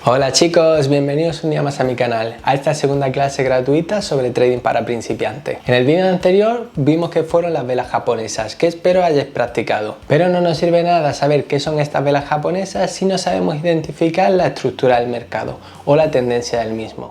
Hola chicos, bienvenidos un día más a mi canal, a esta segunda clase gratuita sobre trading para principiantes. En el vídeo anterior vimos que fueron las velas japonesas, que espero hayáis practicado. Pero no nos sirve nada saber qué son estas velas japonesas si no sabemos identificar la estructura del mercado o la tendencia del mismo.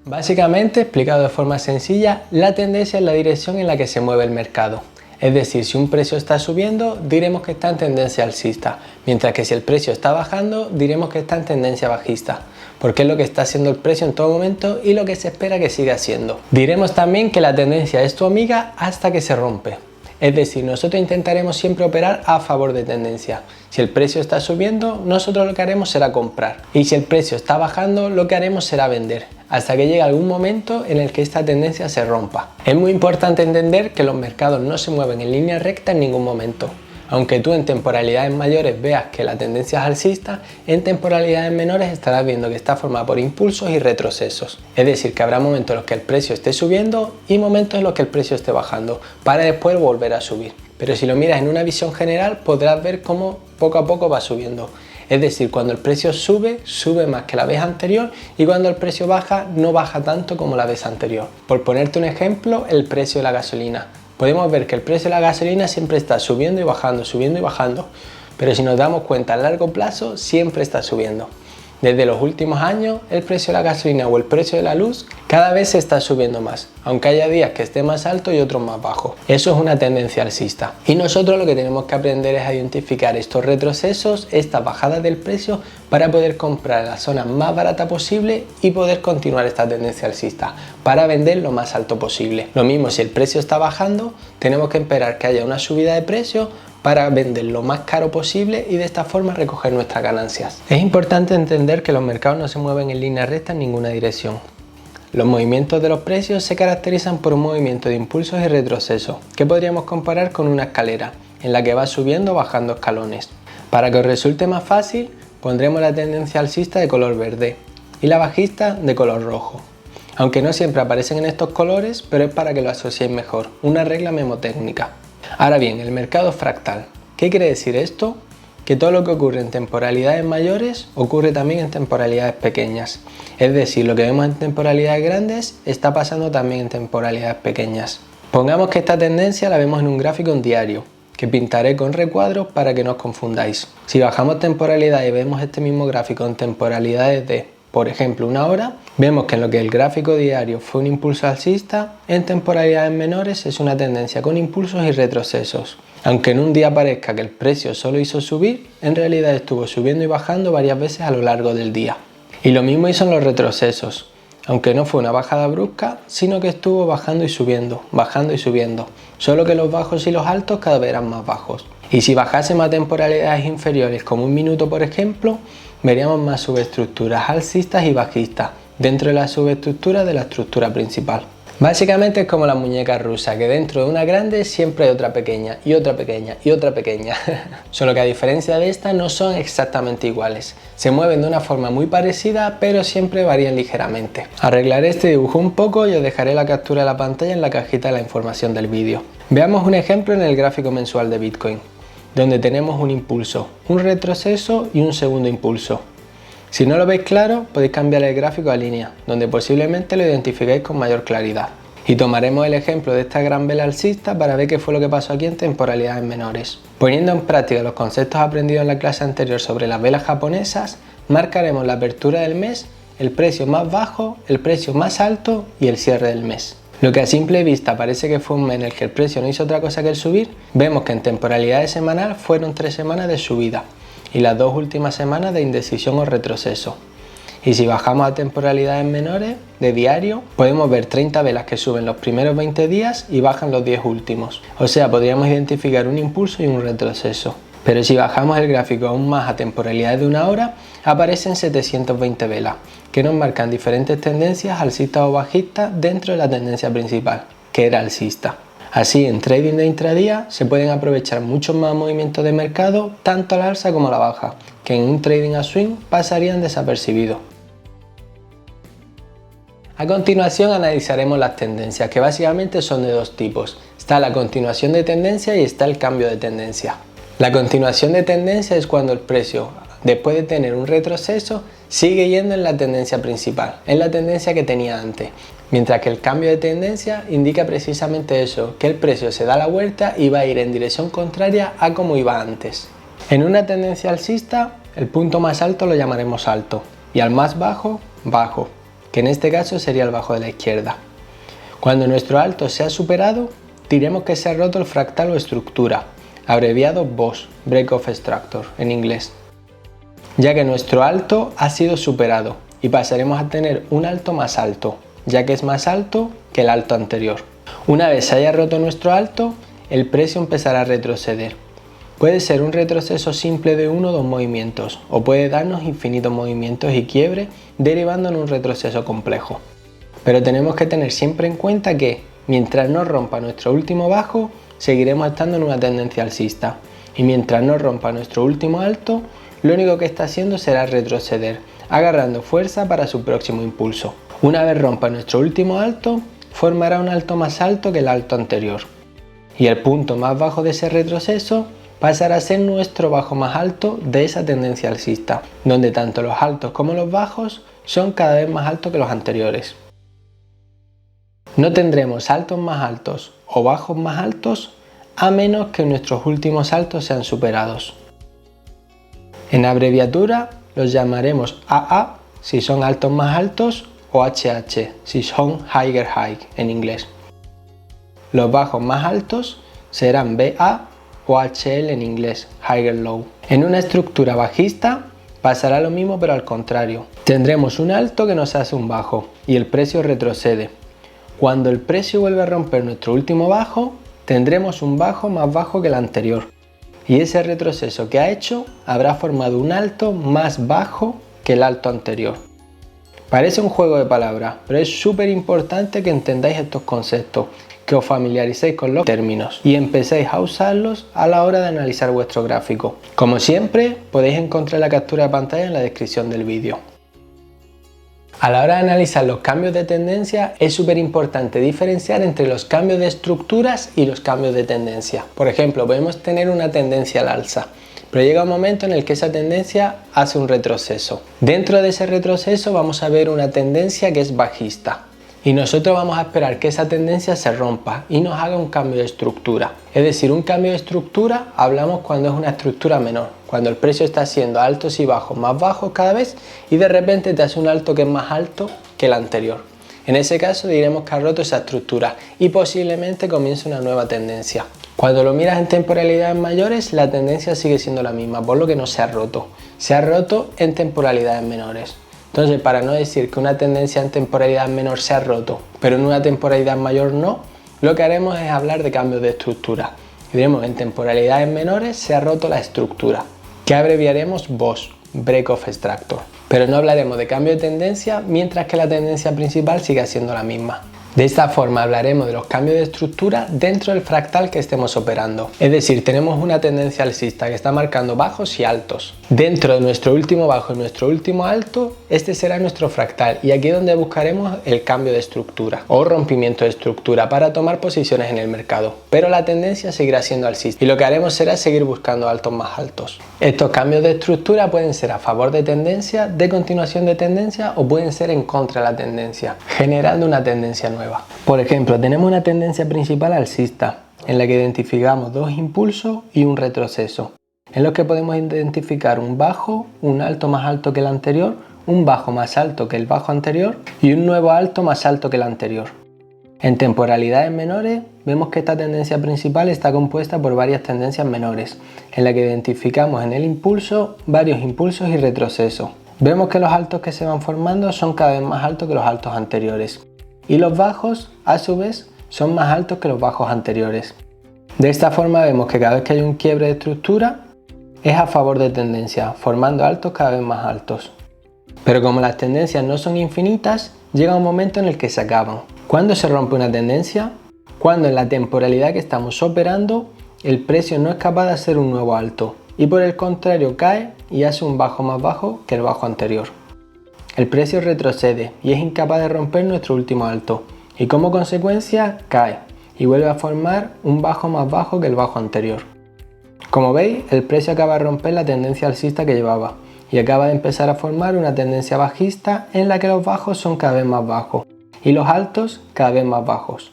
Básicamente, explicado de forma sencilla, la tendencia es la dirección en la que se mueve el mercado. Es decir, si un precio está subiendo, diremos que está en tendencia alcista, mientras que si el precio está bajando, diremos que está en tendencia bajista, porque es lo que está haciendo el precio en todo momento y lo que se espera que siga haciendo. Diremos también que la tendencia es tu amiga hasta que se rompe. Es decir, nosotros intentaremos siempre operar a favor de tendencia. Si el precio está subiendo, nosotros lo que haremos será comprar. Y si el precio está bajando, lo que haremos será vender, hasta que llegue algún momento en el que esta tendencia se rompa. Es muy importante entender que los mercados no se mueven en línea recta en ningún momento. Aunque tú en temporalidades mayores veas que la tendencia es alcista, en temporalidades menores estarás viendo que está formada por impulsos y retrocesos. Es decir, que habrá momentos en los que el precio esté subiendo y momentos en los que el precio esté bajando, para después volver a subir. Pero si lo miras en una visión general, podrás ver cómo poco a poco va subiendo. Es decir, cuando el precio sube, sube más que la vez anterior y cuando el precio baja, no baja tanto como la vez anterior. Por ponerte un ejemplo, el precio de la gasolina. Podemos ver que el precio de la gasolina siempre está subiendo y bajando, pero si nos damos cuenta a largo plazo siempre está subiendo. Desde los últimos años el precio de la gasolina o el precio de la luz cada vez se está subiendo más, aunque haya días que esté más alto y otros más bajo. Eso es una tendencia alcista y nosotros lo que tenemos que aprender es a identificar estos retrocesos, estas bajadas del precio para poder comprar la zona más barata posible y poder continuar esta tendencia alcista para vender lo más alto posible. Lo mismo si el precio está bajando, tenemos que esperar que haya una subida de precio para vender lo más caro posible y de esta forma recoger nuestras ganancias. Es importante entender que los mercados no se mueven en línea recta en ninguna dirección. Los movimientos de los precios se caracterizan por un movimiento de impulsos y retrocesos, que podríamos comparar con una escalera, en la que va subiendo o bajando escalones. Para que os resulte más fácil, pondremos la tendencia alcista de color verde y la bajista de color rojo. Aunque no siempre aparecen en estos colores, pero es para que lo asociéis mejor, una regla memotécnica. Ahora bien, el mercado fractal. ¿Qué quiere decir esto? Que todo lo que ocurre en temporalidades mayores ocurre también en temporalidades pequeñas. Es decir, lo que vemos en temporalidades grandes está pasando también en temporalidades pequeñas. Pongamos que esta tendencia la vemos en un gráfico en diario, que pintaré con recuadros para que no os confundáis. Si bajamos temporalidad y vemos este mismo gráfico en temporalidades de, por ejemplo, una hora, vemos que en lo que el gráfico diario fue un impulso alcista, en temporalidades menores es una tendencia con impulsos y retrocesos. Aunque en un día parezca que el precio solo hizo subir, en realidad estuvo subiendo y bajando varias veces a lo largo del día. Y lo mismo hizo en los retrocesos, aunque no fue una bajada brusca, sino que estuvo bajando y subiendo, solo que los bajos y los altos cada vez eran más bajos. Y si bajásemos a temporalidades inferiores como un minuto por ejemplo, veríamos más subestructuras alcistas y bajistas dentro de la subestructura de la estructura principal. Básicamente es como la muñeca rusa, que dentro de una grande siempre hay otra pequeña y otra pequeña y otra pequeña. Solo que a diferencia de esta no son exactamente iguales. Se mueven de una forma muy parecida, pero siempre varían ligeramente. Arreglaré este dibujo un poco y os dejaré la captura de la pantalla en la cajita de la información del vídeo. Veamos un ejemplo en el gráfico mensual de Bitcoin, donde tenemos un impulso, un retroceso y un segundo impulso. Si no lo veis claro, podéis cambiar el gráfico a línea, donde posiblemente lo identifiquéis con mayor claridad. Y tomaremos el ejemplo de esta gran vela alcista para ver qué fue lo que pasó aquí en temporalidades menores. Poniendo en práctica los conceptos aprendidos en la clase anterior sobre las velas japonesas, marcaremos la apertura del mes, el precio más bajo, el precio más alto y el cierre del mes. Lo que a simple vista parece que fue un mes en el que el precio no hizo otra cosa que el subir, vemos que en temporalidades semanal fueron 3 semanas de subida y las 2 últimas semanas de indecisión o retroceso. Y si bajamos a temporalidades menores, de diario, podemos ver 30 velas que suben los primeros 20 días y bajan los 10 últimos. O sea, podríamos identificar un impulso y un retroceso. Pero si bajamos el gráfico aún más a temporalidades de una hora, aparecen 720 velas, que nos marcan diferentes tendencias alcistas o bajistas dentro de la tendencia principal, que era alcista. Así, en trading de intradía se pueden aprovechar muchos más movimientos de mercado, tanto a la alza como a la baja, que en un trading a swing pasarían desapercibidos. A continuación analizaremos las tendencias, que básicamente son de dos tipos. Está la continuación de tendencia y está el cambio de tendencia. La continuación de tendencia es cuando el precio después de tener un retroceso, sigue yendo en la tendencia principal, en la tendencia que tenía antes. Mientras que el cambio de tendencia indica precisamente eso, que el precio se da la vuelta y va a ir en dirección contraria a como iba antes. En una tendencia alcista, el punto más alto lo llamaremos alto y al más bajo, bajo, que en este caso sería el bajo de la izquierda. Cuando nuestro alto se ha superado, diremos que se ha roto el fractal o estructura, abreviado BOS, Break of Structure en inglés, ya que nuestro alto ha sido superado y pasaremos a tener un alto más alto, ya que es más alto que el alto anterior. Una vez se haya roto nuestro alto, el precio empezará a retroceder. Puede ser un retroceso simple de 1 o 2 movimientos, o puede darnos infinitos movimientos y quiebre, derivando en un retroceso complejo. Pero tenemos que tener siempre en cuenta que, mientras no rompa nuestro último bajo, seguiremos estando en una tendencia alcista. Y mientras no rompa nuestro último alto, lo único que está haciendo será retroceder, agarrando fuerza para su próximo impulso. Una vez rompa nuestro último alto, formará un alto más alto que el alto anterior. Y el punto más bajo de ese retroceso pasará a ser nuestro bajo más alto de esa tendencia alcista, donde tanto los altos como los bajos son cada vez más altos que los anteriores. No tendremos altos más altos o bajos más altos a menos que nuestros últimos altos sean superados. En abreviatura los llamaremos AA si son altos más altos o HH si son higher high en inglés. Los bajos más altos serán BA o HL en inglés, higher low. En una estructura bajista pasará lo mismo pero al contrario. Tendremos un alto que nos hace un bajo y el precio retrocede. Cuando el precio vuelve a romper nuestro último bajo, tendremos un bajo más bajo que el anterior. Y ese retroceso que ha hecho habrá formado un alto más bajo que el alto anterior. Parece un juego de palabras, pero es súper importante que entendáis estos conceptos, que os familiaricéis con los términos y empecéis a usarlos a la hora de analizar vuestro gráfico. Como siempre, podéis encontrar la captura de pantalla en la descripción del vídeo. A la hora de analizar los cambios de tendencia es súper importante diferenciar entre los cambios de estructuras y los cambios de tendencia. Por ejemplo, podemos tener una tendencia al alza, pero llega un momento en el que esa tendencia hace un retroceso. Dentro de ese retroceso vamos a ver una tendencia que es bajista. Y nosotros vamos a esperar que esa tendencia se rompa y nos haga un cambio de estructura. Es decir, un cambio de estructura hablamos cuando es una estructura menor, cuando el precio está haciendo altos y bajos más bajos cada vez y de repente te hace un alto que es más alto que el anterior. En ese caso diremos que ha roto esa estructura y posiblemente comience una nueva tendencia. Cuando lo miras en temporalidades mayores, la tendencia sigue siendo la misma, por lo que no se ha roto. Se ha roto en temporalidades menores. Entonces, para no decir que una tendencia en temporalidad menor se ha roto, pero en una temporalidad mayor no, lo que haremos es hablar de cambios de estructura. Y diremos en temporalidades menores se ha roto la estructura, que abreviaremos BOS, Break of Structure. Pero no hablaremos de cambio de tendencia mientras que la tendencia principal siga siendo la misma. De esta forma hablaremos de los cambios de estructura dentro del fractal que estemos operando. Es decir, tenemos una tendencia alcista que está marcando bajos y altos. Dentro de nuestro último bajo y nuestro último alto, este será nuestro fractal y aquí es donde buscaremos el cambio de estructura o rompimiento de estructura para tomar posiciones en el mercado. Pero la tendencia seguirá siendo alcista y lo que haremos será seguir buscando altos más altos. Estos cambios de estructura pueden ser a favor de tendencia, de continuación de tendencia o pueden ser en contra de la tendencia, generando una tendencia nueva. Por ejemplo, tenemos una tendencia principal alcista, en la que identificamos dos impulsos y un retroceso, en los que podemos identificar un bajo, un alto más alto que el anterior, un bajo más alto que el bajo anterior y un nuevo alto más alto que el anterior. En temporalidades menores, vemos que esta tendencia principal está compuesta por varias tendencias menores, en la que identificamos en el impulso varios impulsos y retrocesos. Vemos que los altos que se van formando son cada vez más altos que los altos anteriores. Y los bajos, a su vez, son más altos que los bajos anteriores. De esta forma vemos que cada vez que hay un quiebre de estructura es a favor de tendencia, formando altos cada vez más altos. Pero como las tendencias no son infinitas, llega un momento en el que se acaban. ¿Cuándo se rompe una tendencia? Cuando en la temporalidad que estamos operando el precio no es capaz de hacer un nuevo alto y por el contrario cae y hace un bajo más bajo que el bajo anterior. El precio retrocede y es incapaz de romper nuestro último alto y como consecuencia cae y vuelve a formar un bajo más bajo que el bajo anterior. Como veis, el precio acaba de romper la tendencia alcista que llevaba y acaba de empezar a formar una tendencia bajista en la que los bajos son cada vez más bajos y los altos cada vez más bajos.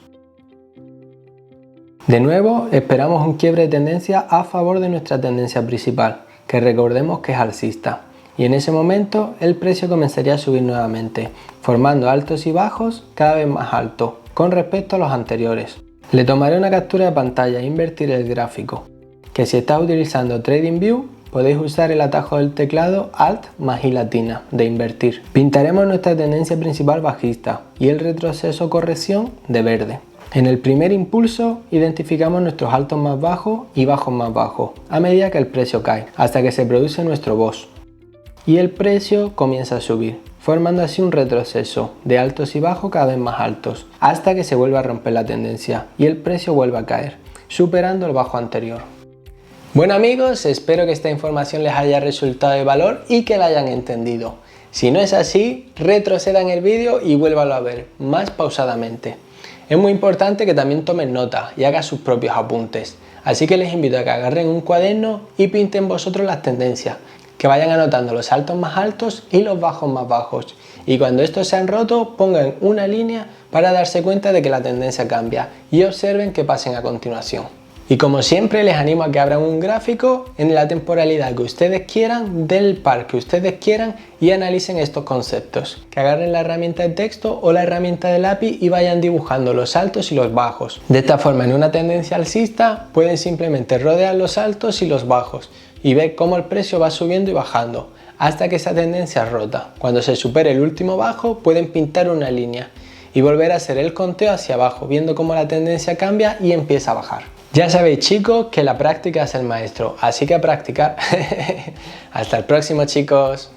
De nuevo, esperamos un quiebre de tendencia a favor de nuestra tendencia principal, que recordemos que es alcista, y en ese momento el precio comenzaría a subir nuevamente, formando altos y bajos cada vez más altos con respecto a los anteriores. Le tomaré una captura de pantalla e invertir el gráfico, que si estás utilizando TradingView podéis usar el atajo del teclado Alt más I latina de invertir. Pintaremos nuestra tendencia principal bajista y el retroceso corrección de verde. En el primer impulso identificamos nuestros altos más bajos y bajos más bajos a medida que el precio cae, hasta que se produce nuestro boss y el precio comienza a subir, formando así un retroceso de altos y bajos cada vez más altos, hasta que se vuelve a romper la tendencia y el precio vuelve a caer, superando el bajo anterior. Bueno amigos, espero que esta información les haya resultado de valor y que la hayan entendido. Si no es así, retrocedan el vídeo y vuélvanlo a ver más pausadamente. Es muy importante que también tomen nota y hagan sus propios apuntes, así que les invito a que agarren un cuaderno y pinten vosotros las tendencias, que vayan anotando los altos más altos y los bajos más bajos, y cuando estos se han roto pongan una línea para darse cuenta de que la tendencia cambia y observen qué pasen a continuación. Y como siempre les animo a que abran un gráfico en la temporalidad que ustedes quieran, del par que ustedes quieran y analicen estos conceptos. Que agarren la herramienta de texto o la herramienta de lápiz y vayan dibujando los altos y los bajos. De esta forma en una tendencia alcista pueden simplemente rodear los altos y los bajos y ver cómo el precio va subiendo y bajando hasta que esa tendencia es rota. Cuando se supere el último bajo pueden pintar una línea y volver a hacer el conteo hacia abajo viendo cómo la tendencia cambia y empieza a bajar. Ya sabéis chicos que la práctica es el maestro, así que a practicar. Hasta el próximo chicos.